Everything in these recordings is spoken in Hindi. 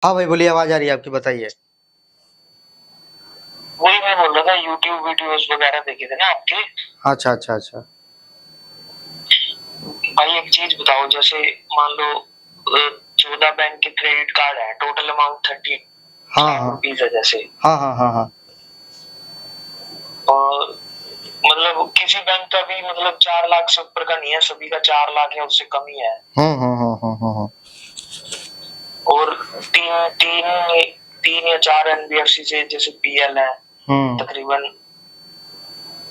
हाँ भाई बोलिए, आवाज आ रही है आपकी, बताइए। वही मैं बोल रहा था, यूट्यूब वीडियोस वगैरह देखे थे ना आपके। अच्छा अच्छा अच्छा। भाई एक चीज बताओ, जैसे मान लो 14 बैंक के क्रेडिट कार्ड है, टोटल अमाउंट 30 हाँ लाख हाँ रुपीज है जैसे। हाँ हाँ हाँ हाँ। और मतलब किसी बैंक का भी मतलब 4 लाख से ऊपर का नहीं है, सभी का 4 लाख है, उससे कम ही है। हम्म। और तीन तीन तीन या चार एनबीएफसी से जैसे पीएल है, हम्म। तकरीबन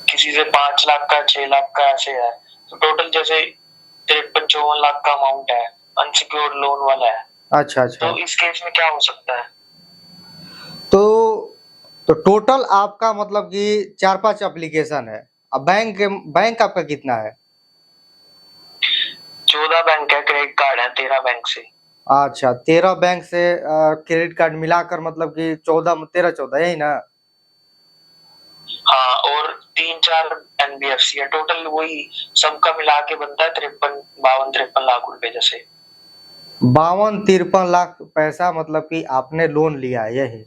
किसी से 5 लाख का, 6 लाख का ऐसे है। तो टोटल जैसे 53-54 लाख का अमाउंट है, अनसिक्योर्ड लोन वाला है। अच्छा अच्छा। तो इस केस में क्या हो सकता है? तो तो टोटल आपका मतलब कि 4-5 एप्लीकेशन है। अब बैंक आपका कितना है? 14 बैंक है, क्रेडिट कार्ड है 13 बैंक से। अच्छा, 13 बैंक से क्रेडिट कार्ड मिलाकर मतलब कि 14 13 14, यही ना? हाँ, और 3-4 एनबीएफसी है, टोटल वही सबका मिला के बनता है 52-53 लाख रुपए जैसे। 52-53 लाख पैसा मतलब कि आपने लोन लिया है, यही?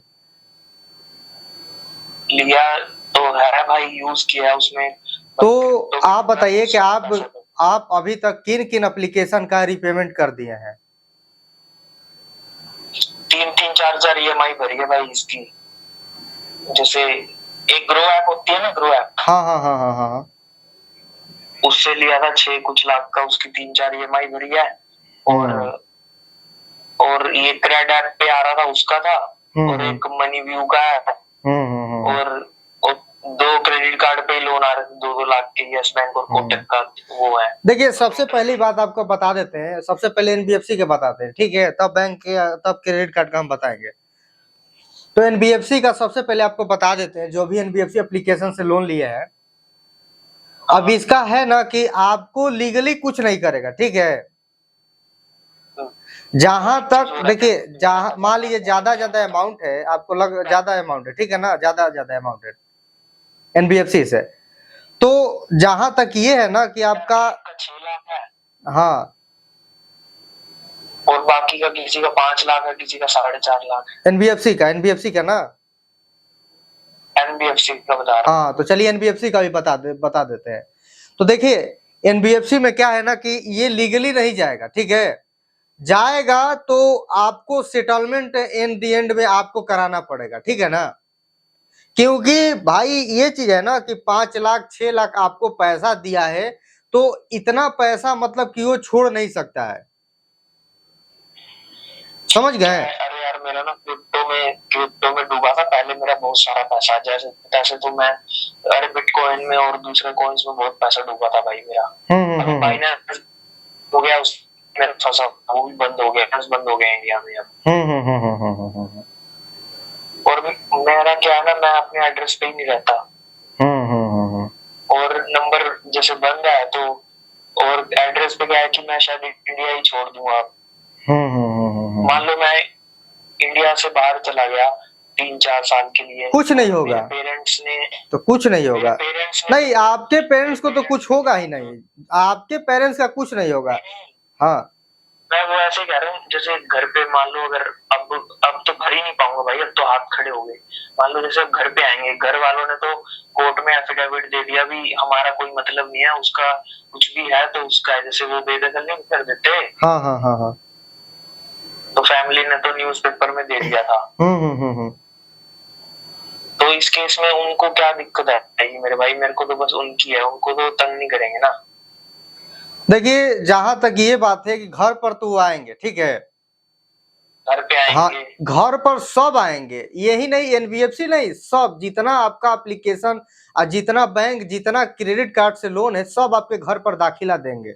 लिया तो है भाई, यूज किया उसमें। तो तो आप बताइए कि सारा आप अभी तक किन किन एप्लीकेशन का रिपेमेंट कर दिए हैं? 3-3, 4-4 ईएमआई भरी है भाई इसकी। जैसे एक ग्रो ऐप होती है ना, ग्रो ऐप, हाँ हाँ हाँ हाँ हाँ हाँ। उससे लिया था 6 कुछ लाख का, उसकी 3-4 ईएमआई भरी है। और हम्म और ये क्रेड ऐप पे आ रहा था उसका था। और हम्म एक मनी व्यू का है। हम्म। और, और 2 क्रेडिट कार्ड पे लोन आ रहे थे 2-2 लाख के, यस बैंक और कोटक का वो है। देखिए, सबसे पहली बात आपको बता देते हैं, सबसे पहले एनबीएफसी के बताते हैं, ठीक है? तब बैंक के, तब क्रेडिट कार्ड का हम बताएंगे। तो एनबीएफसी का सबसे पहले आपको बता देते हैं, जो भी एनबीएफसी एप्लीकेशन से लोन लिए हैं। अब हाँ। इसका है ना कि आपको लीगली कुछ नहीं करेगा, ठीक है? जहां तक देखिए, जहां मान लीजिए ज्यादा ज्यादा अमाउंट है, आपको लग ज्यादा अमाउंट है, ठीक है ना? ज्यादा ज्यादा अमाउंट है एनबीएफसी से। तो जहां तक ये है ना कि आपका 6 लाख है, हाँ, और बाकी का किसी का 5 लाख है, किसी का 4.5 लाख है। एनबीएफसी का ना? एनबीएफसी का बता रहा हूँ। हाँ, तो चलिए एनबीएफसी का भी बता देते हैं। तो देखिए, एनबीएफसी में क्या है ना कि ये लीगली नहीं जाएगा, ठीक है? जाएगा तो आपको सेटलमेंट इन दी एंड में आपको कराना पड़ेगा, ठीक है ना? क्योंकि भाई ये चीज है ना कि 5 लाख 6 लाख आपको पैसा दिया है, तो इतना पैसा मतलब कि वो छोड़ नहीं सकता है। समझ क्या गए? है, अरे यार मेरा ना क्रिप्टो में डूबा था पहले, मेरा बहुत सारा पैसा, जैसे पैसे तो मैं, अरे बिटकॉइन में और दूसरे कॉइन्स में बहुत पैसा डूबा था भाई मेरा। अभी हम्म। बाइनेंस हो गया, उस मेरा फंसा, वो भी बंद हो गया, बंद हो गया इंडिया में अब। हम्म। और मेरा क्या है ना, मैं अपने एड्रेस पे ही नहीं रहता। हम्म। और नंबर जैसे बंद है तो, और एड्रेस पे क्या है कि मैं शायद इंडिया ही छोड़ दूंगा। मान लो मैं इंडिया से बाहर चला गया 3-4 साल के लिए, कुछ नहीं होगा। मेरे पेरेंट्स ने, तो कुछ नहीं मेरे होगा। पेरेंट्स ने, नहीं, आपके पेरेंट्स को तो कुछ होगा ही नहीं। आपके पेरेंट्स का कुछ नहीं होगा। हाँ। मैं वो ऐसे कह रहा हूँ, जैसे घर पे मान लो अगर अब तो भर ही नहीं पाऊंगा भाई, अब तो हाथ खड़े हो गए। मान लो जैसे अब घर पे आएंगे, घर वालों ने तो कोर्ट में एफिडेविट दे दिया भी हमारा कोई मतलब नहीं है, उसका कुछ भी है तो उसका है, जैसे वो बेदखल नहीं कर देते। हाँ हाँ हाँ हाँ। तो फैमिली ने तो न्यूज़पेपर में दे दिया था। तो इस केस में उनको क्या दिक्कत है मेरे भाई? मेरे को तो बस उनकी है, उनको तो तंग नहीं करेंगे ना। देखिए, जहां तक ये बात है कि घर पर तो आएंगे, ठीक है? घर पे हाँ, आएंगे। घर पर सब आएंगे, यही नहीं एनबीएफसी नहीं, सब जितना आपका एप्लीकेशन और जितना बैंक, जितना क्रेडिट कार्ड से लोन है, सब आपके घर पर दाखिला देंगे।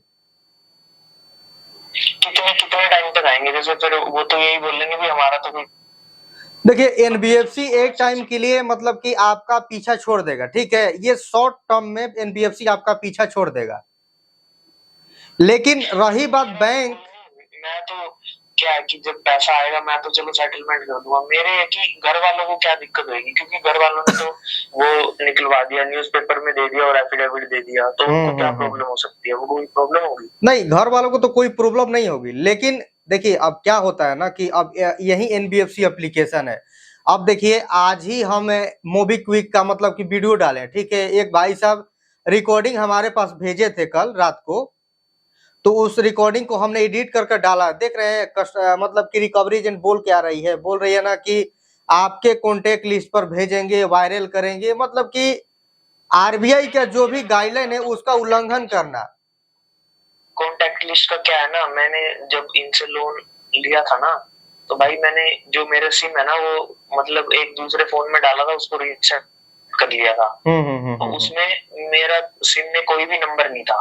कितने कितने टाइम तक आएंगे? जैसे फिर वो तो यही बोलेंगे भी हमारा तो कोई। देखिए, एनबीएफसी एक टाइम के लिए मतलब कि आपका पीछा छोड़ देगा, ठीक है? ये शॉर्ट टर्म में एनबीएफसी आपका पीछा छोड़ देगा। लेकिन रही बात बैंक, मैं तो क्या है कि जब पैसा आएगा मैं तो चलो सेटलमेंट कर दूंगा, मेरे है कि घर वालों को क्या दिक्कत होगी, क्योंकि घर वालों ने तो वो निकलवा दिया, न्यूज़पेपर में दे दिया और एफिडेविट दे दिया, तो उनको क्या प्रॉब्लम हो सकती है? वो कोई प्रॉब्लम होगी? नहीं, घर वालों को तो कोई प्रॉब्लम नहीं होगी, लेकिन देखिए अब क्या होता है ना कि अब यही NBFC एप्लीकेशन है। अब देखिए आज ही हम मोबीक्विक का मतलब कि वीडियो डाले, ठीक है। एक भाई साहब रिकॉर्डिंग हमारे पास भेजे थे कल रात को, तो उस रिकॉर्डिंग को हमने एडिट करके डाला। देख रहे हैं मतलब कि रिकवरी एजेंट बोल क्या रही है, बोल रही है ना कि आपके कॉन्टेक्ट लिस्ट पर भेजेंगे, वायरल करेंगे, मतलब कि आरबीआई का जो भी गाइडलाइन है उसका उल्लंघन करना। कॉन्टेक्ट लिस्ट का क्या है ना, मैंने जब इनसे लोन लिया था ना, तो भाई मैंने जो मेरे सिम है ना वो मतलब एक दूसरे फोन में डाला था, उसको रीसेट कर लिया था। तो उसमें मेरा सिम में कोई भी नंबर नहीं था,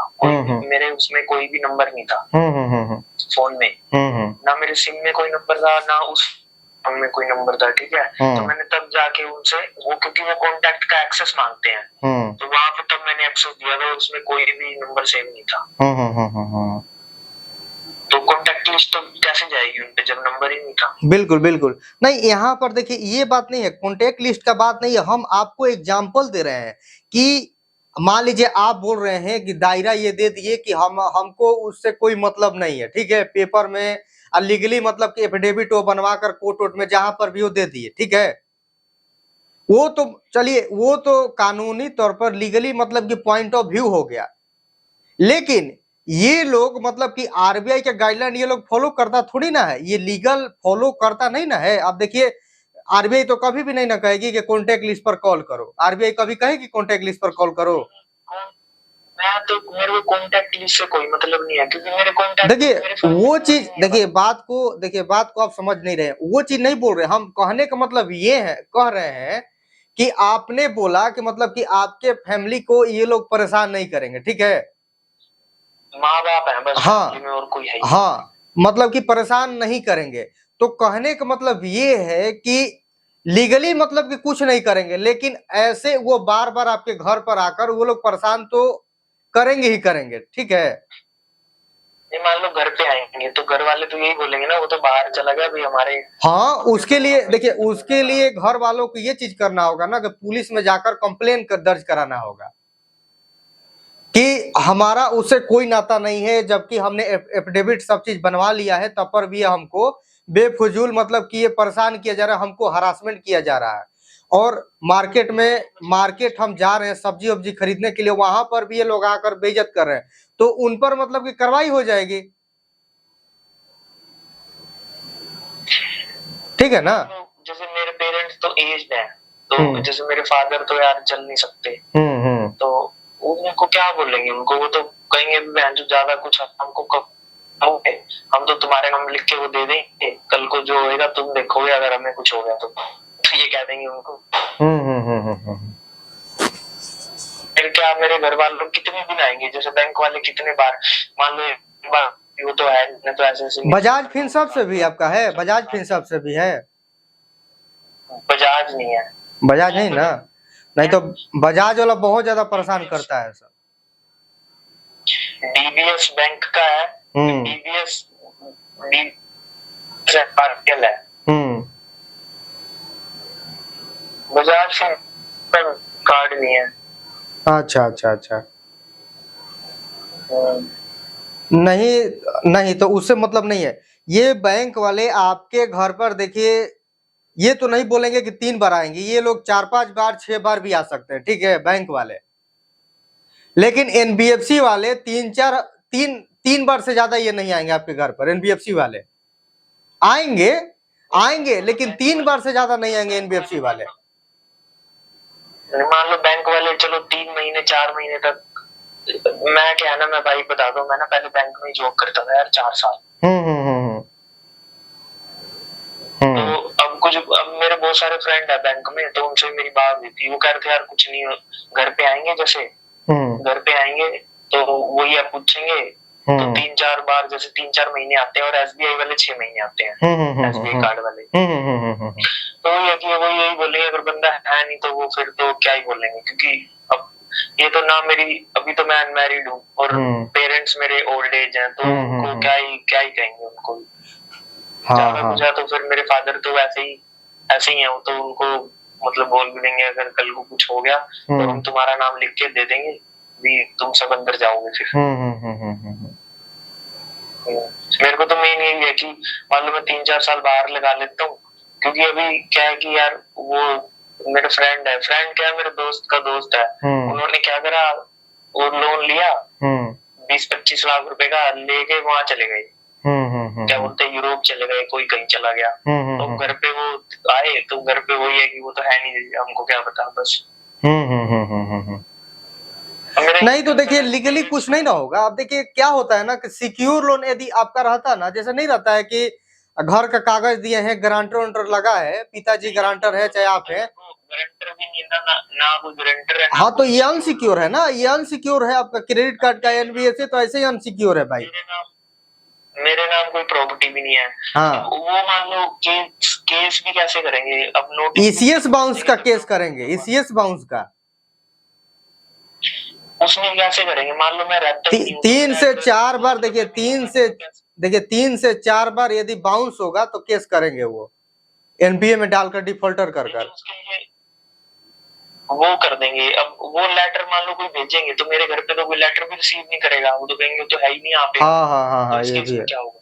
मेरे उसमें कोई भी नंबर नहीं था फोन में, ना मेरे सिम में कोई नंबर था ना उस फोन में कोई नंबर था, ठीक है। तो मैंने तब जाके उनसे वो, क्योंकि वो कॉन्टैक्ट का एक्सेस मांगते हैं, तो वहां पे तब मैंने एक्सेस दिया था, उसमें कोई भी नंबर सेव नहीं था। तो कॉन्टैक्ट लिस्ट तो कैसे जाएगी उनपे जब नंबर ही नहीं था। बिल्कुल बिल्कुल नहीं, यहाँ पर देखिए ये बात नहीं है, कॉन्टैक्ट लिस्ट का बात नहीं है। हम आपको एग्जांपल दे रहे हैं कि मान लीजिए आप बोल रहे हैं कि दायरा ये दे दिए कि हमको उससे कोई मतलब नहीं है, ठीक है। पेपर में लीगली मतलब कि एफिडेविट वो बनवा कर कोर्ट वोट में जहां पर भी वो दे दिए, ठीक है। वो तो चलिए, वो तो कानूनी तौर पर लीगली मतलब कि पॉइंट ऑफ व्यू हो गया, लेकिन ये लोग मतलब कि आरबीआई का गाइडलाइन ये लोग फॉलो करता थोड़ी ना है, ये लीगल फॉलो करता नहीं ना है। अब देखिए आरबीआई तो कभी भी नहीं ना कहेगी कि कॉन्टैक्ट लिस्ट पर कॉल करो, आरबीआई कभी कहेगी कॉन्टैक्ट लिस्ट पर कॉल करो। मैं तो मेरे को कॉन्टैक्ट लिस्ट से कोई मतलब नहीं है, क्योंकि मेरे कॉन्टैक्ट देखिए वो चीज, देखिए बात को आप समझ नहीं रहे हैं, वो चीज नहीं बोल रहे। हम कहने का मतलब ये है, कह रहे हैं कि आपने बोला कि मतलब कि आपके फैमिली को ये लोग परेशान नहीं करेंगे, ठीक है। माँ बाप है बस, हाँ में और कोई है। हाँ, मतलब कि परेशान नहीं करेंगे। तो कहने का मतलब ये है कि लीगली मतलब कि कुछ नहीं करेंगे, लेकिन ऐसे वो बार बार आपके घर पर आकर वो लोग परेशान तो करेंगे ही करेंगे, ठीक है। मान लो घर पे आएंगे तो घर वाले तो यही बोलेंगे ना, वो तो बाहर चला गया भाई हमारे। हाँ, उसके लिए देखिए, उसके लिए घर वालों को ये चीज करना होगा ना कि पुलिस में जाकर कंप्लेन दर्ज कराना होगा कि हमारा उससे कोई नाता नहीं है, जबकि हमने एफिडेविट सब चीज बनवा लिया है, तब पर भी हमको बेफजूल मतलब कि ये परेशान किया जा रहा है, हमको हरासमेंट किया जा रहा है। और मार्केट हम जा रहे हैं सब्जी वब्जी खरीदने के लिए, वहां पर भी ये लोग आकर बेइज्जत कर रहे हैं, तो उन पर मतलब कि कार्रवाई हो जाएगी, ठीक है ना। जैसे मेरे पेरेंट्स तो एज्ड हैं, तो जैसे मेरे फादर तो यार चल नहीं सकते, तो उनको क्या बोलेंगे, उनको वो तो कहेंगे बहन जो ज्यादा कुछ हमको कहोगे, हम तो तुम्हारे नाम लिख के वो दे देंगे, कल को जो होएगा तुम देखोगे, अगर हमें कुछ हो गया तो ये कह देंगे उनको। फिर क्या मेरे घर वालों कितने दिन आएंगे, जैसे बैंक वाले कितने बार, मान लो एक बार वो तो है तो ऐसे बजाज फिनसर्व से भी आपका है, बजाज फिनसर्व से भी है। बजाज नहीं है, बजाज नहीं ना, नहीं तो बजाज वाला बहुत ज्यादा परेशान करता है सर। डीबीएस बैंक का है, डीबीएस आरपीएल है, बजाज कार्ड नहीं है। अच्छा अच्छा अच्छा, नहीं नहीं, तो उससे मतलब नहीं है। ये बैंक वाले आपके घर पर देखिए, ये तो नहीं बोलेंगे कि 3 बार आएंगे, ये लोग 4-5 बार 6 बार भी आ सकते हैं, ठीक है, बैंक वाले। लेकिन एनबीएफसी वाले 3 बार से ज्यादा ये नहीं आएंगे आपके घर पर। एनबीएफसी वाले आएंगे लेकिन 3 बार से ज्यादा नहीं आएंगे एनबीएफसी वाले। मान लो बैंक वाले चलो 3 महीने 4 महीने तक, मैं क्या है ना, मैं भाई बता दूं, मैं ना पहले बैंक में जॉब करता था यार 4 साल। तो अब मेरे बहुत सारे फ्रेंड है बैंक में, तो उनसे मेरी बात हुई थी, वो कह रहे थे यार कुछ नहीं, घर पे आएंगे, जैसे घर पे आएंगे तो वही आप पूछेंगे, तो 3-4 बार, जैसे 3-4 महीने आते हैं, और एसबीआई वाले 6 महीने आते हैं, एसबीआई कार्ड वाले। तो वो यही बोलेंगे, अगर बंदा है नहीं तो वो फिर तो क्या ही बोलेंगे, क्योंकि अब ये तो ना मेरी, अभी तो मैं अनमैरिड हूँ, और पेरेंट्स मेरे ओल्ड एज हैं, तो उनको क्या ही कहेंगे उनको, ज्यादा कुछ है तो फिर मेरे फादर तो ऐसे ही है, तो उनको मतलब बोल भी देंगे अगर कल को कुछ हो गया तो हम तुम्हारा नाम लिख के दे देंगे भी, तुम सब अंदर जाओगे फिर। मेरे को तो मेन यही है कि मान लो मैं 3-4 साल बाहर लगा लेता हूँ, क्योंकि अभी क्या है कि यार वो मेरा फ्रेंड क्या है, मेरे दोस्त का दोस्त है, उन्होंने क्या करा, वो लोन लिया 20-25 लाख रुपए का, लेके वहां चले गए, क्या बोलते हैं, यूरोप चले गए, कोई कहीं चला गया। तो घर पे वो आए तो घर पे वही है कि वो तो है नहीं, हमको क्या पता बस। नहीं तो देखिए लीगली कुछ नहीं ना होगा। अब देखिए क्या होता है ना कि सिक्योर लोन यदि आपका रहता ना, जैसे नहीं रहता है कि घर का कागज दिए हैं, गारंटर वारंटर लगा है, पिताजी गारंटर है चाहे आप है, गारंटर भी नहीं ना, ना कोई गारंटर है। हाँ तो ये अनसिक्योर है ना, ये अनसिक्योर है आपका क्रेडिट कार्ड का एनबीएफसी तो ऐसे ही अनसिक्योर है भाई। मेरे नाम कोई प्रॉपर्टी भी नहीं है। हाँ वो मान लो केस भी कैसे करेंगे अब, नोटिस ईसीएस बाउंस का केस करेंगे, ईसीएस बाउंस का उसमें कैसे करेंगे, मान लो मैं रहता ही नहीं हूं, 3 से 4 बार देखिए 3 से 4 बार यदि बाउंस होगा तो केस करेंगे वो एनपीए में डालकर डिफॉल्टर कर वो कर देंगे। अब वो लेटर मान लो कोई भेजेंगे तो मेरे घर पे तो कोई लेटर भी रिसीव नहीं करेगा, वो तो कहेंगे तो है ही नहीं यहाँ पे। हाँ ये भी है। क्या होगा,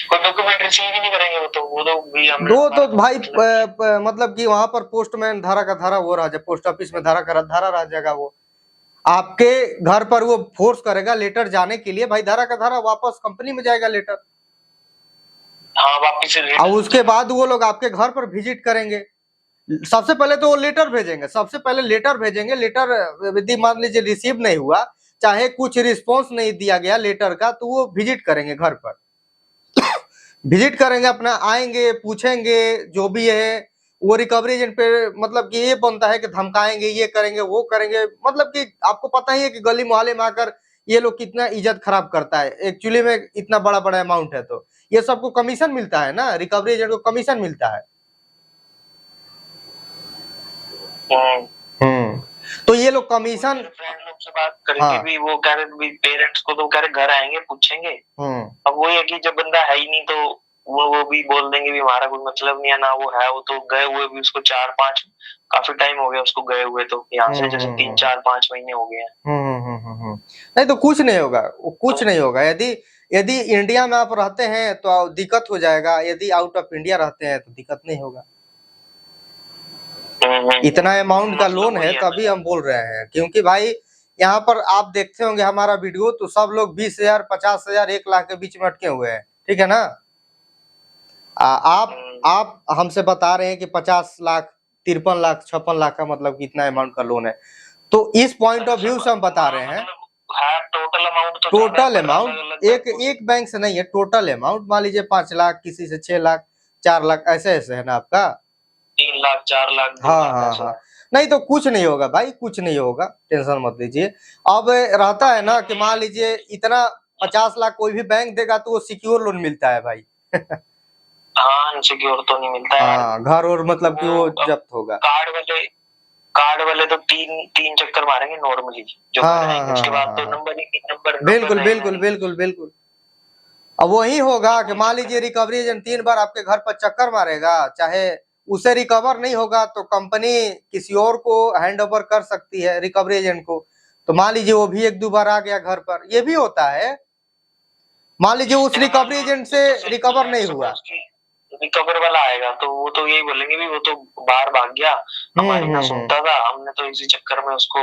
कोई डॉक्यूमेंट रिसीव ही नहीं करेंगे, वो तो भी हम दो तो भाई मतलब कि वहां पर पोस्टमैन धारा का धारा वो रह जाए, पोस्ट ऑफिस में धारा का धारा रह जाएगा, वो आपके घर पर वो फोर्स करेगा लेटर जाने के लिए, भाई धारा का धारा वापस कंपनी में जाएगा लेटर। हाँ वापस और उसके बाद वो लोग आपके घर पर विजिट करेंगे। सबसे पहले तो वो लेटर भेजेंगे, सबसे पहले लेटर भेजेंगे, लेटर यदि मान लीजिए रिसीव नहीं हुआ, चाहे कुछ रिस्पॉन्स नहीं दिया गया लेटर का, तो वो विजिट करेंगे घर पर विजिट करेंगे, अपना आएंगे, पूछेंगे जो भी है, वो रिकवरी एजेंट पे मतलब कि ये बनता है कि धमकाएंगे, ये करेंगे वो करेंगे, मतलब कि आपको पता ही है कि गली मोहल्ले में आकर ये लोग कितना इज्जत खराब करता है एक्चुअली में, इतना बड़ा बड़ा अमाउंट है तो ये सबको कमीशन मिलता है ना, रिकवरी एजेंट को कमीशन मिलता है। तो ये लोग कमीशन फ्रेंड लोग से बात करके भी वो कह रहे पेरेंट्स को तो कह रहे घर आएंगे पूछेंगे। अब वो है कि जब बंदा है ही नहीं तो वो भी बोल देंगे भी हमारा कोई मतलब नहीं है ना, वो है, वो तो गए हुए भी उसको 4-5 काफी टाइम हो गया उसको गए हुए, तो यहाँ से जैसे 3-4-5 महीने हो गए हैं। नहीं तो कुछ नहीं होगा, कुछ नहीं होगा। यदि यदि इंडिया में आप रहते हैं तो दिक्कत हो जाएगा, यदि आउट ऑफ इंडिया रहते हैं तो दिक्कत नहीं होगा। इतना अमाउंट का लोन है तभी हम बोल रहे हैं, क्योंकि भाई यहाँ पर आप देखते होंगे हमारा वीडियो तो सब लोग 20,000 50,000 1 लाख के बीच में अटके हुए हैं, ठीक है ना। आप हमसे बता रहे हैं कि 50 लाख 53 लाख 56 लाख का मतलब कितना अमाउंट का लोन है, तो इस पॉइंट ऑफ व्यू से हम बता रहे हैं टोटल अमाउंट एक बैंक से नहीं है, टोटल अमाउंट मान लीजिए 5 लाख, किसी से 6 लाख 4 लाख ऐसे ऐसे है ना आपका, 3 लाख 4 लाख। हाँ नहीं तो कुछ नहीं होगा भाई, कुछ नहीं होगा, टेंशन मत लीजिए। अब रहता है ना कि मान लीजिए इतना 50 लाख कोई भी बैंक देगा तो वो सिक्योर लोन मिलता है भाई हाँ सिक्योर तो नहीं मिलता है। हाँ घर और मतलब कि वो जब्त होगा। कार्ड वाले तो तीन चक्कर मारेंगे नॉर्मली जो उसके बाद तो नंबर बिल्कुल अब वही होगा कि मान लीजिए रिकवरी एजेंट 3 बार आपके घर पर चक्कर मारेगा, चाहे उसे रिकवर नहीं होगा तो कंपनी किसी और को हैंड ओवर कर सकती है रिकवरी एजेंट को, तो मान लीजिए वो भी 1-2 बार आ गया घर पर, ये भी होता है। मान लीजिए उस रिकवरी एजेंट से रिकवर नहीं हुआ, रिकवर वाला आएगा तो वो तो यही बोलेंगे भी वो तो बाहर भाग गया, हमारी ना सुनता था, हमने तो इसी चक्कर में उसको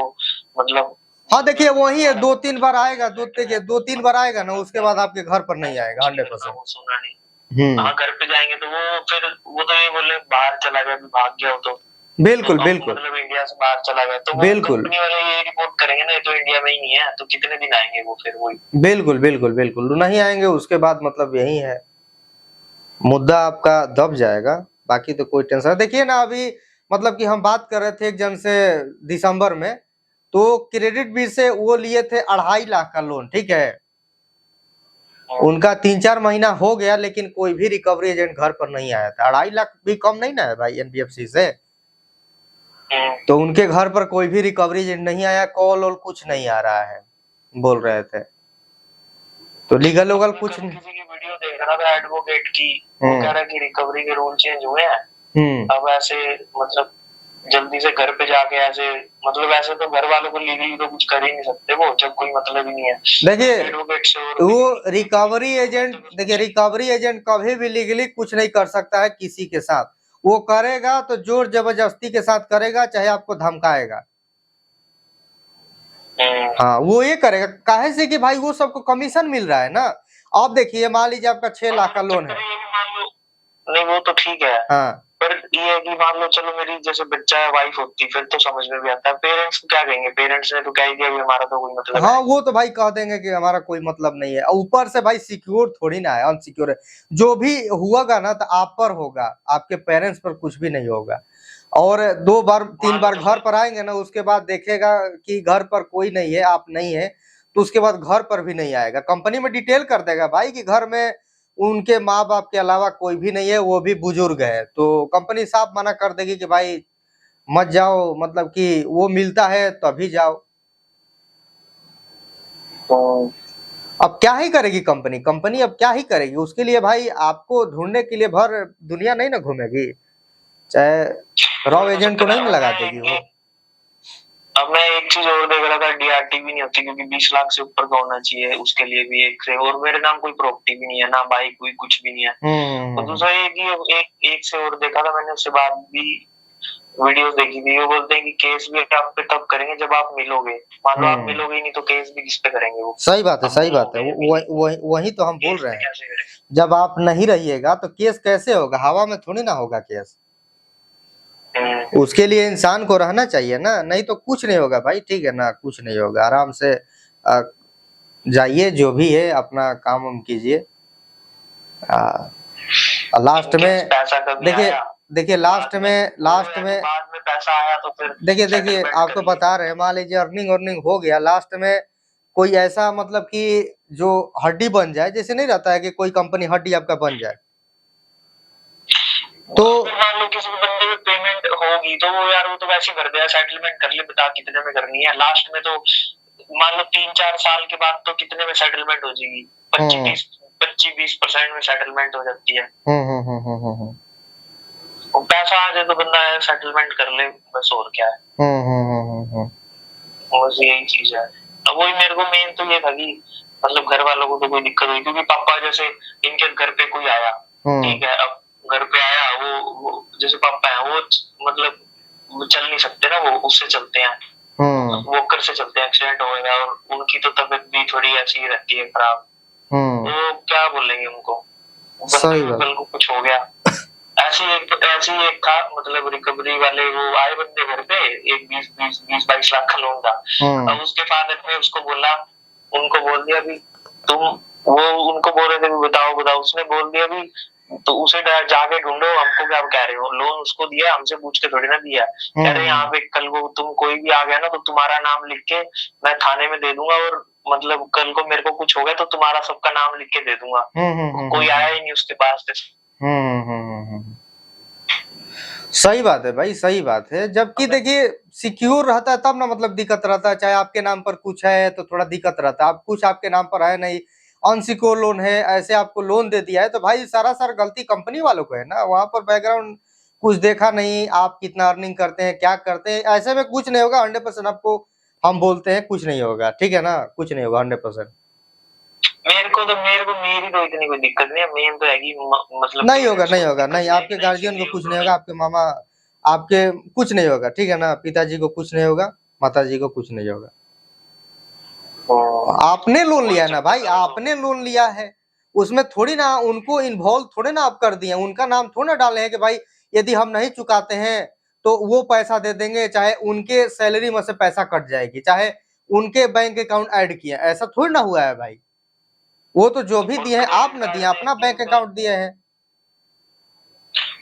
मतलब। हाँ देखिए वही है, 2-3 बार आएगा, 2-3 बार आएगा ना, उसके बाद आपके घर पर नहीं आएगा 100%। सुना नहीं, हाँ घर पे जाएंगे तो वो तो ये बोले बाहर चला गया, भाग गया, वो तो बिल्कुल मतलब इंडिया से बाहर चला गया, तो बिल्कुल कंपनी वाले ये रिपोर्ट करेंगे ना, तो इंडिया में ही नहीं है, तो कितने दिन आएंगे वो फिर वही। बिल्कुल नहीं आएंगे, उसके बाद मतलब यही है, मुद्दा आपका दब जाएगा, बाकी तो कोई टेंशन। देखिए ना अभी मतलब कि हम बात कर रहे थे एक जन से दिसंबर में, तो क्रेडिट बिल से वो लिए थे 2.5 लाख का लोन, ठीक है, उनका 3-4 महीना हो गया लेकिन कोई भी रिकवरी एजेंट घर पर नहीं आया था। 2.5 लाख भी कम नहीं ना है भाई एनबीएफसी से, तो उनके घर पर कोई भी रिकवरी एजेंट नहीं आया, कॉल और कुछ नहीं आ रहा है, बोल रहे थे, तो लीगल वोगल कुछ नहीं। किसी की वीडियो देख रहा था एडवोकेट की, वो कह रहा है कि रिकवरी के रूल चेंज हुए हैं, अब ऐसे मतलब जल्दी से घर पे जाके ऐसे, मतलब ऐसे तो घर वालों को लीगली तो कुछ कर ही नहीं सकते वो, जब कोई मतलब ही नहीं है। देखिए एडवोकेट से और वो रिकवरी एजेंट, देखिए रिकवरी एजेंट कभी भी लीगली कुछ नहीं कर सकता है किसी के साथ। वो करेगा तो जोर जबरदस्ती के साथ करेगा, चाहे आपको धमकाएगा। हाँ वो ये करेगा, काहे से कि भाई वो सबको कमीशन मिल रहा है ना। अब देखिए मान लीजिए आपका 6 लाख का लोन है। नहीं वो तो ठीक है, हाँ पर ये है कि मान लो चलो मेरी जैसे बच्चा है, वाइफ होती, फिर तो समझ में भी आता है। पेरेंट्स को क्या कहेंगे, पेरेंट्स ने तो कह ही दिया कि हमारा तो कोई मतलब हाँ है। वो तो भाई कह देंगे कि हमारा कोई मतलब नहीं है। और ऊपर से भाई सिक्योर थोड़ी ना है, अनसिक्योर है। जो भी हुआगा ना तो आप पर होगा, आपके पेरेंट्स पर कुछ भी नहीं होगा। और 2 बार 3 बार घर पर आएंगे ना, उसके बाद देखेगा कि घर पर कोई नहीं है, आप नहीं है, तो उसके बाद घर पर भी नहीं आएगा। कंपनी में डिटेल कर देगा भाई कि घर में उनके माँ बाप के अलावा कोई भी नहीं है, वो भी बुजुर्ग है। तो कंपनी साफ मना कर देगी कि भाई मत जाओ, मतलब कि वो मिलता है तभी जाओ। तो अब क्या ही करेगी कंपनी, कंपनी अब क्या ही करेगी उसके लिए भाई। आपको ढूंढने के लिए भर दुनिया नहीं ना घूमेगी, चाहे रॉ एजेंट को नहीं ना लगा देगी वो। अब मैं एक चीज और देख रहा था, डीआरटी भी नहीं होती क्योंकि 20 लाख से ऊपर का होना चाहिए, उसके लिए भी एक से। और मेरे नाम कोई प्रॉपर्टी भी नहीं है, ना बाइक कोई कुछ भी नहीं है। और दूसरा ये कि एक से और देखा था मैंने, उससे बाद भी वीडियोस देखी थी, वो बोलते हैं कि केस भी आप पे तब करेंगे जब आप मिलोगे। मान लो आप मिलोगे ही नहीं तो केस भी किस पे करेंगे वो। सही बात है, सही बात है। वही तो हम बोल रहे हैं, जब आप नहीं रहिएगा तो केस कैसे होगा, हवा में थोड़ी ना होगा केस। उसके लिए इंसान को रहना चाहिए ना, नहीं तो कुछ नहीं होगा भाई, ठीक है ना, कुछ नहीं होगा। आराम से जाइए, जो भी है अपना काम हम कीजिए। लास्ट में देखिए, देखिए लास्ट में बाद में पैसा आया तो फिर देखिए आपको बता रहे हैं, मान लीजिए अर्निंग हो गया, लास्ट में कोई ऐसा मतलब कि जो हड्डी बन जाए, जैसे नहीं रहता है कि कोई कंपनी हड्डी आपका बन जाए, तो मान लो किसी बंदे में पेमेंट होगी तो वो यार वो तो वैसे कर देगा, सेटलमेंट कर ले, बता कितने में करनी है। लास्ट में तो मान लो 3-4 साल के बाद तो कितने में सेटलमेंट हो जाएगी, 25-20% में सेटलमेंट हो जाती है। पैसा आ जाए तो बंदा सेटलमेंट कर ले बस, और क्या है। बस यही चीज है। अब वही मेरे को मेन तो ये था कि मतलब घर वालों को तो कोई दिक्कत हुई, क्योंकि पापा जैसे इनके घर पे कोई आया, ठीक है, अब घर पे आया वो जैसे पापा है वो मतलब वो चल नहीं सकते ना, वो उससे चलते हैं, वॉकर से चलते हैं, एक्सीडेंट हो गया और उनकी तो तबीयत भी थोड़ी ऐसी रहती है खराब। तो क्या बोलेंगे उनको, कल को कुछ हो गया। ऐसी एक था, मतलब रिकवरी वाले वो आए बंदे घर पे, एक 20-22 लाख का लोन था। अब उसके फादर ने उसको बोला, उनको बोल दिया भी तुम, वो उनको बोल रहे थे बताओ बताओ, उसने बोल दिया भी तो उसे जाके ढूंढो, हमको क्या कह रहे हो, लोन उसको दिया, हमसे पूछ के थोड़ी ना दिया। कह रहे यहाँ पे कल को तुम कोई भी आ गया ना तो तुम्हारा नाम लिख के मैं थाने में दे दूंगा, और मतलब कल को मेरे को कुछ हो गया तो तुम्हारा सबका नाम लिख के दे दूंगा। कोई आया ही नहीं उसके पास। सही बात है भाई, सही बात है। जबकि देखिए सिक्योर रहता है तब ना, मतलब दिक्कत रहता है। चाहे आपके नाम पर कुछ है तो थोड़ा दिक्कत रहता है, आप कुछ आपके नाम पर है नहीं, अनसिक्योर लोन है, ऐसे आपको लोन दे दिया है, तो भाई सारा गलती कंपनी वालों को है ना। वहां पर बैकग्राउंड कुछ देखा नहीं, आप कितना अर्निंग करते हैं, क्या करते हैं, ऐसे में कुछ नहीं होगा। 100% आपको हम बोलते हैं कुछ नहीं होगा, ठीक है ना, कुछ नहीं होगा 100%। मेरी तो इतनी कोई दिक्कत नहीं है, मेन तो है कि मतलब नहीं होगा, नहीं होगा, नहीं, आपके गार्जियन को कुछ नहीं होगा, आपके मामा आपके कुछ नहीं होगा, ठीक है ना, पिताजी को कुछ नहीं होगा, माताजी को कुछ नहीं होगा। आपने लोन लिया है ना भाई, आपने लोन लिया है, उसमें थोड़ी ना उनको इन्वॉल्व थोड़े ना आप कर दिए, उनका नाम थोड़ा ना डाले हैं कि भाई यदि हम नहीं चुकाते हैं तो वो पैसा दे देंगे, चाहे उनके सैलरी में से पैसा कट जाएगी, चाहे उनके बैंक अकाउंट ऐड किया, ऐसा थोड़ी ना हुआ है भाई। वो तो जो भी दिए हैं आप ना दिए, अपना बैंक अकाउंट दिए हैं।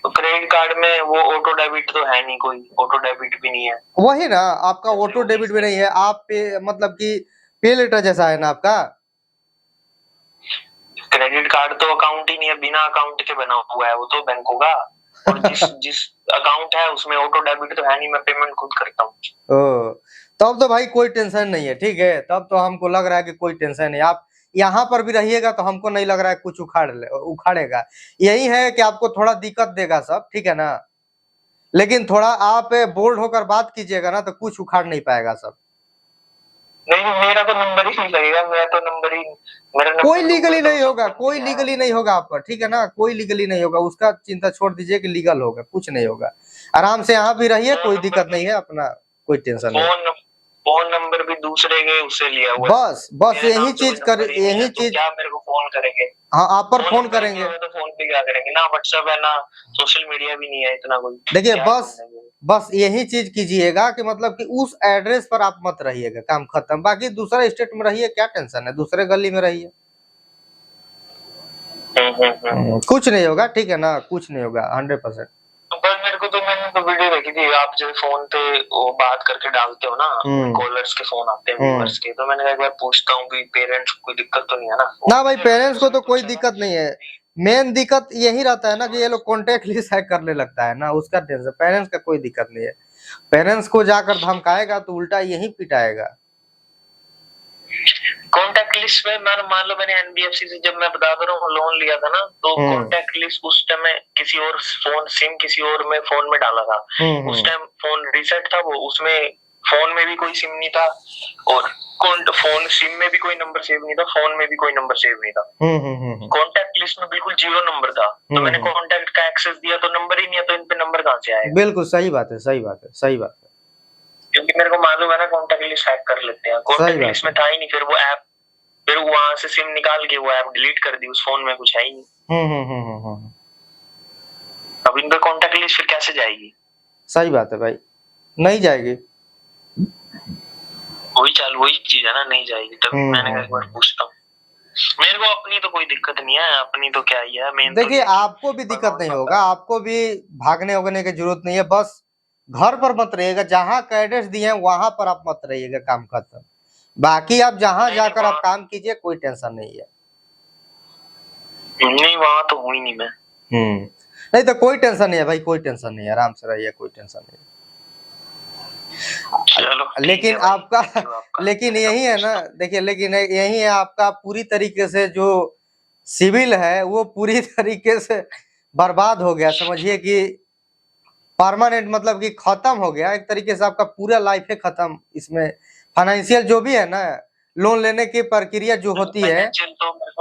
तो क्रेडिट कार्ड में वो ऑटो डेबिट तो है नहीं, कोई ऑटो डेबिट भी नहीं है। वही ना, आपका ऑटो डेबिट भी नहीं है, आप पे मतलब कि पे लेटर जैसा है ना आपका। क्रेडिट कार्ड तो अकाउंट ही नहीं है, बिना अकाउंट के बना हुआ है वो तो बैंकों का। और जिस अकाउंट है उसमें ऑटो डेबिट तो है नहीं, मैं पेमेंट खुद करता हूँ। तब तो भाई कोई टेंशन नहीं है, ठीक है, तब तो हमको लग रहा है कि कोई टेंशन नहीं। आप यहाँ पर भी रहिएगा तो हमको नहीं लग रहा है कुछ उखाड़ेगा। यही है कि आपको थोड़ा दिक्कत देगा सब, ठीक है ना, लेकिन थोड़ा आप बोल्ड होकर बात कीजिएगा ना तो कुछ उखाड़ नहीं पाएगा सब। नहीं, मेरा तो नंबर ही नहीं लगेगा, मेरा तो नंबर ही, मेरा नंबर कोई लीगली दूंगा तो नहीं होगा, सब कोई बंद है। लीगली नहीं होगा आप पर, ठीक है ना, कोई लीगली नहीं होगा, उसका चिंता छोड़ दीजिए कि लीगल होगा, कुछ नहीं होगा। आराम से यहाँ भी रहिए, कोई दिक्कत नहीं है, अपना कोई टेंशन नहीं। फोन नंबर भी दूसरे के उससे लिया हुआ है, बस बस मेरे यही नाम से कोई चीज कर, नंबर ही नहीं है, यही तो चीज। क्या मेरे को फोन करेंगे? हाँ, आप पर फोन फोन नंबर ही नहीं करेंगे। होगा तो फोन पे क्या करेंगे? ना व्हाट्सएप है, ना सोशल मीडिया भी नहीं है इतना कोई, देखिए क्या बस फोन है? बस यही चीज कीजिएगा कि मतलब कि उस एड्रेस पर आप मत रहिएगा, काम खत्म। बाकी दूसरे स्टेट में रहिए, क्या टेंशन है, दूसरे गली में रहिए। कुछ नहीं होगा, ठीक है ना, कुछ नहीं होगा 100%। पर मेरे को तो, मैंने तो वीडियो देखी थी, आप जब फोन पे वो बात करके डालते हो ना, कॉलर्स के फोन आते हैं, व्यूअर्स के, तो मैंने कहा एक बार पूछता हूँ कि पेरेंट्स को कोई दिक्कत तो नहीं है ना? ना भाई, पेरेंट्स को तो कोई दिक्कत नहीं है। मेन दिक्कत यही रहता है ना कि ये लोग कॉन्टेक्ट लिस्ट हैक करने लगता है ना, उसका टेंशन। पेरेंट्स का कोई दिक्कत नहीं है, पेरेंट्स को जाकर धमकाएगा तो उल्टा यही पिटाएगा। कॉन्टैक्ट लिस्ट में मान लो मैंने एनबीएफसी से, जब मैं बता रहा हूँ लोन लिया था ना, तो कॉन्टैक्ट लिस्ट उस टाइम में किसी और फोन सिम किसी और में फोन में डाला था। उस टाइम फोन रीसेट था, वो उसमें फोन में भी कोई सिम नहीं था, और फोन सिम में भी कोई नंबर सेव नहीं था, फोन में भी कोई नंबर सेव नहीं था। कॉन्टैक्ट लिस्ट में बिल्कुल 0 नंबर था, तो मैंने कॉन्टैक्ट का एक्सेस दिया तो नंबर ही नहीं है, तो इन पे नंबर कहाँ से आएगा? बिल्कुल सही बात है, सही बात है, सही बात है। क्योंकि मेरे को मालूम है ना, कॉन्टैक्ट लिस्ट हैक कर लेते हैं। कॉन्टैक्ट लिस्ट में था ही नहीं, फिर वो ऐप, फिर वहां से सिम निकाल के वो ऐप डिलीट कर दी, उस फोन में कुछ है ही नहीं। अब इन पे कॉन्टैक्ट लिस्ट फिर कैसे जाएगी? सही बात है भाई, नहीं जाएगी। वही चीज है ना, नहीं जाएगी। तभी मैंने कहा एक बार पूछता हूँ। मेरे को अपनी तो कोई दिक्कत नहीं है, अपनी तो क्या ही है। मेन देखिए आपको भी दिक्कत नहीं होगा, आपको भी भागने वगने की जरूरत नहीं है, बस घर पर मत रहिएगा, जहाँ का एड्रेस दिए हैं वहां पर आप मत रहिएगा, काम खत्म। बाकी आप जहाँ जाकर आप काम कीजिए, कोई टेंशन नहीं है। नहीं, वहां तो हुई नहीं मैं। नहीं तो कोई टेंशन नहीं है भाई, कोई टेंशन नहीं है, आराम से रहिए, कोई टेंशन नहीं है। चलो, लेकिन आपका लेकिन यही है ना, देखिए, लेकिन यही है आपका पूरी तरीके से जो सिविल है वो पूरी तरीके से बर्बाद हो गया, समझिए कि परमानेंट, मतलब कि खत्म हो गया एक तरीके से, आपका पूरा लाइफ है खत्म। इसमें फाइनेंशियल जो भी है ना, लोन लेने की प्रक्रिया जो होती है,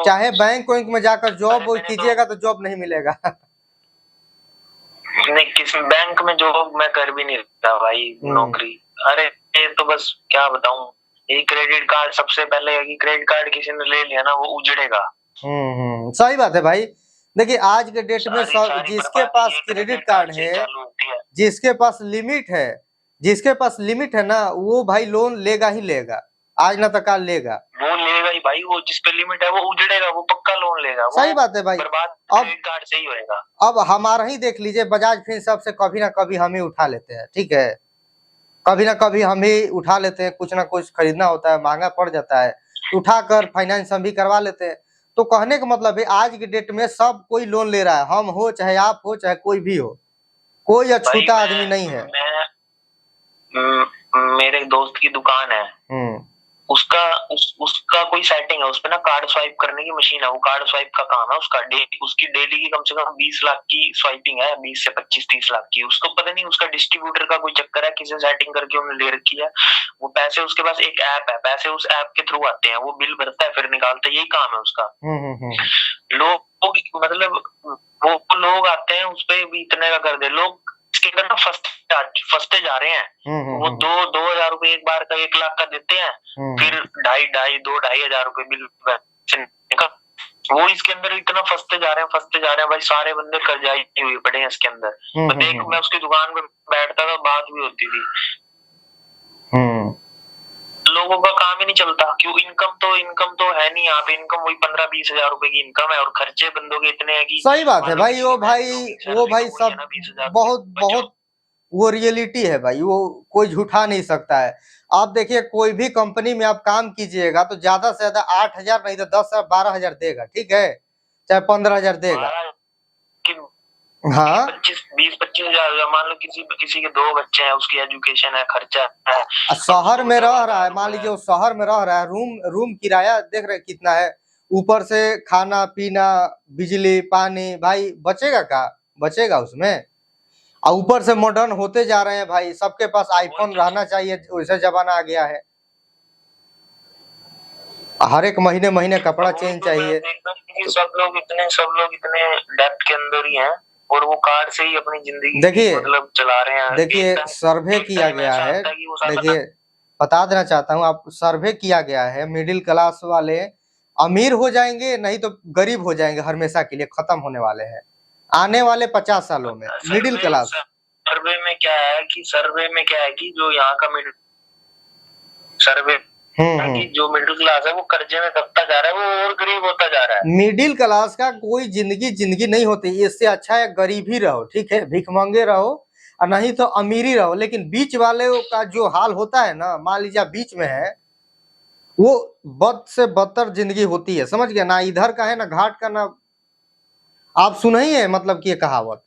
चाहे बैंक वैंक में जाकर जॉब कीजिएगा तो जॉब नहीं मिलेगा। नहीं, किसी बैंक में जॉब मैं कर भी नहीं रहा भाई, नौकरी। अरे ये तो बस क्या बताऊं, ये क्रेडिट कार्ड, सबसे पहले क्रेडिट कार्ड किसी ने ले लिया ना, वो उजड़ेगा। सही बात है भाई। देखिए आज के डेट में सब, जिसके पास क्रेडिट कार्ड है, जिसके पास लिमिट है ना, वो भाई लोन लेगा ही लेगा, आज ना तो कल लेगा। वो लेगा ही भाई, वो जिस पे लिमिट है वो उजड़ेगा, वो पक्का लोन लेगा। सही बात है भाई, बर्बाद क्रेडिट कार्ड से ही होएगा। अब हमारा ही देख लीजिए, बजाज फिनसर्व से कभी ना कभी हम ही उठा लेते हैं, ठीक है, कभी ना कभी हम ही उठा लेते हैं, कुछ ना कुछ खरीदना होता है, महंगा पड़ जाता है, उठाकर फाइनेंस हम भी करवा लेते हैं। तो कहने का मतलब है आज की डेट में सब कोई लोन ले रहा है, हम हो चाहे आप हो चाहे कोई भी हो, कोई अछूता आदमी नहीं है। मेरे दोस्त की दुकान है, उसका कोई सेटिंग है, उसपे ना कार्ड स्वाइप करने की मशीन है, वो कार्ड स्वाइप का काम है उसका। उसकी डेली की कम से कम 20 लाख की स्वाइपिंग है, 20 से 25-30 लाख की। उसको पता नहीं, उसका डिस्ट्रीब्यूटर का कोई चक्कर है, किसी सेटिंग करके उन्होंने ले रखी है। वो पैसे, उसके पास एक ऐप है, पैसे उस ऐप के थ्रू आते हैं, वो बिल भरता है फिर निकालता है, यही काम है उसका। लोग मतलब वो लोग आते हैं, उस पर भी इतने का कर दे लोग, इसके अंदर ना फंसते जा रहे हैं। वो 2,000 रुपए एक बार का 1 लाख का देते हैं, फिर 2,500 रुपए बिल निकल। वो इसके अंदर इतना फंसते जा रहे हैं भाई, सारे बंदे कर्जाई हुए पड़े हैं इसके अंदर। तो देख, मैं उसकी दुकान पे बैठता था, बात भी होती थी। लोगों का काम ही नहीं चलता, क्यों? इनकम तो है नहीं यहाँ पे, इनकम वही 15-20 हजार रुपए की इनकम है, और खर्चे बंदों के इतने हैं कि सही बात है भाई। वो भाई सब बहुत वो रियलिटी है भाई, वो कोई झूठा नहीं सकता है। आप देखिए कोई भी कंपनी में आप काम कीजिएगा तो ज्यादा से ज्यादा 8,000 नहीं तो 10,000-12,000 देगा, ठीक है, चाहे 15,000 देगा। हाँ, 20-25 हजार। मान लो किसी के 2 बच्चे हैं, उसकी एजुकेशन है, खर्चा है, शहर में रह रहा है, मान लीजिए वो शहर में रह रहा है, रूम किराया देख रहे कितना है, ऊपर से खाना पीना बिजली पानी, भाई बचेगा उसमें? और ऊपर से मॉडर्न होते जा रहे हैं भाई, सबके पास आईफोन रहना चाहिए, वैसा जमाना आ गया है, हर एक महीने महीने कपड़ा चेंज चाहिए। तो सब लोग इतने डेप्थ के अंदर ही हैं और वो कार से ही अपनी जिंदगी देखिए मतलब चला रहे हैं। देखिए सर्वे किया गया है, देखिए बता देना चाहता हूँ आप, सर्वे किया गया है, मिडिल क्लास वाले अमीर हो जाएंगे, नहीं तो गरीब हो जाएंगे, हमेशा के लिए खत्म होने वाले हैं आने वाले 50 सालों में। मिडिल क्लास सर्वे में क्या है कि जो यहाँ का मिडिल सर्वे कि जो मिडिल क्लास है वो कर्जे में दबता जा रहा है, वो और गरीब होता जा रहा है। मिडिल क्लास का कोई जिंदगी नहीं होती, इससे अच्छा है गरीब ही रहो, ठीक है, भिखमंगे रहो और नहीं तो अमीरी रहो। लेकिन बीच वाले का जो हाल होता है ना, मान लीजिए बीच में है, वो बद से बदतर जिंदगी होती है, समझ गया ना, इधर का है ना घाट का ना। आप सुना ही है मतलब कि ये कहावत।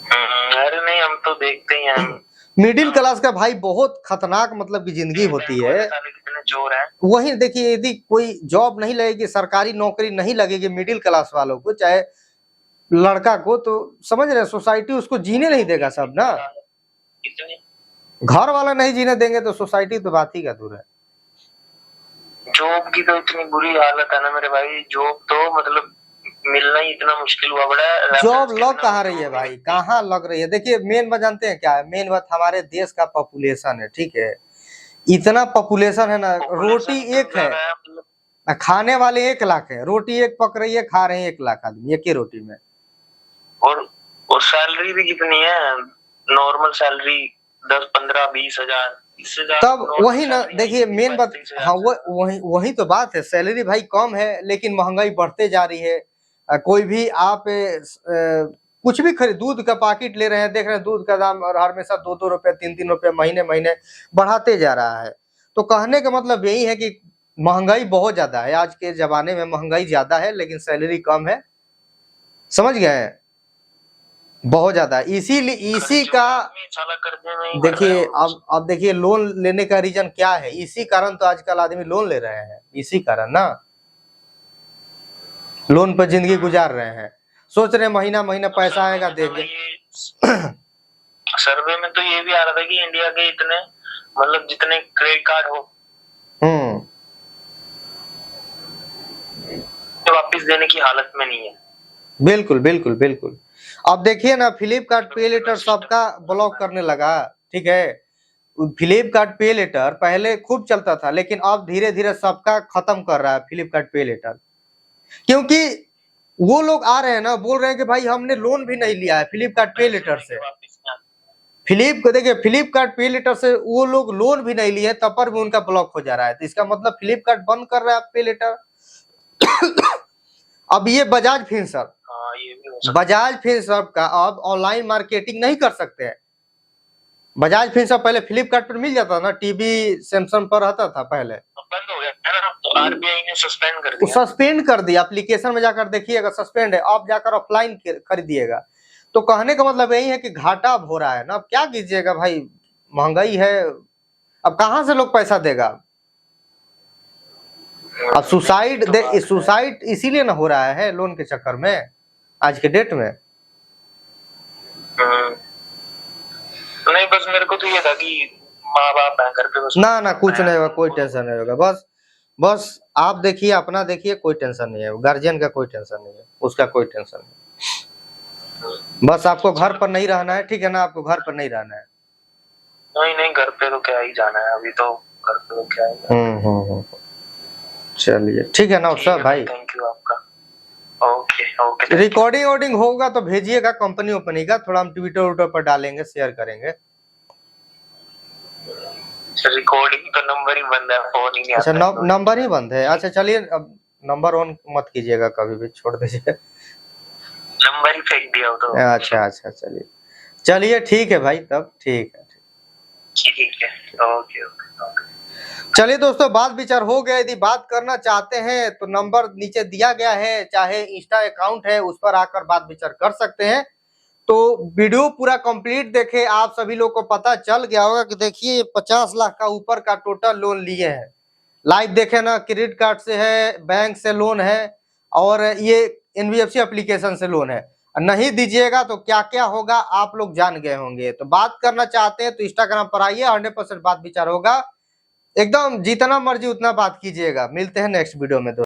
अरे नहीं, हम तो देखते ही हैं। मिडिल क्लास का भाई बहुत खतरनाक मतलब की जिंदगी होती है। जोर है वही देखिए, यदि कोई जॉब नहीं लगेगी, सरकारी नौकरी नहीं लगेगी मिडिल क्लास वालों को, चाहे लड़का को, तो समझ रहे सोसाइटी उसको जीने नहीं देगा सब ना। घर वाला नहीं जीने देंगे तो सोसाइटी तो बात ही का दूर है। जॉब की तो इतनी बुरी हालत है ना मेरे भाई, जॉब तो मतलब मिलना ही इतना मुश्किल हुआ बड़ा है। जॉब लग कहाँ रही है भाई, कहाँ लग रही है। देखिए मेन बात जानते हैं क्या है, मेन बात हमारे देश का पॉपुलेशन है, ठीक है, इतना पॉपुलेशन है ना, रोटी एक है, खाने वाले 1 लाख है, रोटी एक पक रही है, खा रहे हैं 1 लाख आदमी एक ही रोटी में। और सैलरी भी कितनी है, नॉर्मल सैलरी 10-15-20 हजार, तब वही ना, देखिए मेन बात, हाँ वही तो बात है, सैलरी भाई कम है लेकिन महंगाई बढ़ते जा रही है। कोई भी आप कुछ भी खरीद, दूध का पैकेट ले रहे हैं, देख रहे हैं दूध का दाम और हमेशा 2-2 रुपए 3-3 रुपए महीने महीने बढ़ाते जा रहा है। तो कहने का मतलब यही है कि महंगाई बहुत ज्यादा है, आज के जमाने में महंगाई ज्यादा है लेकिन सैलरी कम है, समझ गए, बहुत ज्यादा। इसीलिए इसी का देखिए, अब देखिए लोन लेने का रीजन क्या है, इसी कारण तो आजकल आदमी लोन ले रहे हैं, इसी कारण ना, लोन पर जिंदगी गुजार रहे हैं, सोच रहे महीना महीना पैसा आएगा देंगे। सर्वे में तो ये भी आ रहा था कि इंडिया के इतने मतलब जितने क्रेडिट कार्ड हो तो वापस देने की हालत में नहीं है। बिल्कुल बिल्कुल बिल्कुल। अब देखिए ना, फ्लिपकार्ट पे लेटर सबका ब्लॉक करने लगा, ठीक है, फ्लिपकार्ट पे लेटर पहले खूब चलता था लेकिन अब धीरे धीरे सबका खत्म कर रहा है फ्लिपकार्ट पे लेटर, क्योंकि वो लोग आ रहे हैं ना, बोल रहे हैं कि भाई हमने लोन भी नहीं लिया है फ्लिपकार्ट पे लेटर से। देखिए फ्लिपकार्ट पे लेटर से वो लोग लोन भी नहीं लिए, तब पर भी उनका ब्लॉक हो जा रहा है, तो इसका मतलब फ्लिपकार्ट बंद कर रहा है पे लेटर। अब ये बजाज फिनसर्व, बजाज फिनसर्व का अब ऑनलाइन मार्केटिंग नहीं कर सकते हैं। बजाज फिनसर्व पहले फ्लिपकार्ट पर मिल जाता था ना, टीवी सैमसंग पर रहता था, पहले बंद हो गया ना, तो आरबीआई ने सस्पेंड कर दिया, एप्लीकेशन में जाकर देखिएगा सस्पेंड है, आप जाकर ऑफलाइन खरीदिएगा। तो कहने का मतलब यही है कि घाटा अब हो रहा है ना, अब क्या कीजिएगा भाई, महंगाई है, अब कहां से लोग पैसा देगा। अब सुसाइड इसीलिए ना हो रहा है लोन के चक्कर में आज के डेट में। नहीं बस मेरे को तो ये था कि माँ बाप है घर पे, बस ना कुछ नहीं होगा, कोई टेंशन नहीं होगा, बस आप देखिए, अपना देखिए, कोई टेंशन नहीं है, गार्जियन का कोई टेंशन नहीं है, उसका कोई टेंशन नहीं, बस आपको घर पर नहीं रहना है, ठीक है ना, आपको घर पर नहीं रहना है। नहीं घर पे तो क्या ही जाना है, अभी तो घर पे तो क्या ही। चलिए ठीक है ना सर भाई, थैंक यू आपका। ओके रिकॉर्डिंग होगा तो भेजिएगा कंपनी ओपनी का, थोड़ा हम ट्विटर पर डालेंगे, शेयर करेंगे। रिकॉर्डिंग तो नंबर ही बंद है, फोन ही नहीं आता। अच्छा नंबर ही बंद है, अच्छा चलिए, अब नंबर ऑन मत कीजिएगा कभी भी, छोड़ दीजिए, नंबर ही फेंक दिया हो तो। अच्छा चलिए ठीक है भाई, तब ठीक है ओके। चलिए दोस्तों, बात विचार हो गया, यदि बात करना चाहते हैं तो नंबर नीचे दिया गया है, चाहे इंस्टा अकाउंट है उस पर आकर बात विचार कर सकते हैं। तो वीडियो पूरा कंप्लीट देखे, आप सभी लोग को पता चल गया होगा कि देखिए 50 लाख का ऊपर का टोटल लोन लिए हैं, लाइव देखे ना, क्रेडिट कार्ड से है, बैंक से लोन है और ये एनबीएफसी एप्लीकेशन से लोन है। नहीं दीजिएगा तो क्या क्या होगा आप लोग जान गए होंगे। तो बात करना चाहते हैं तो इंस्टाग्राम पर आइए, 100% बात विचार होगा, एकदम जितना मर्जी उतना बात कीजिएगा। मिलते हैं नेक्स्ट वीडियो में।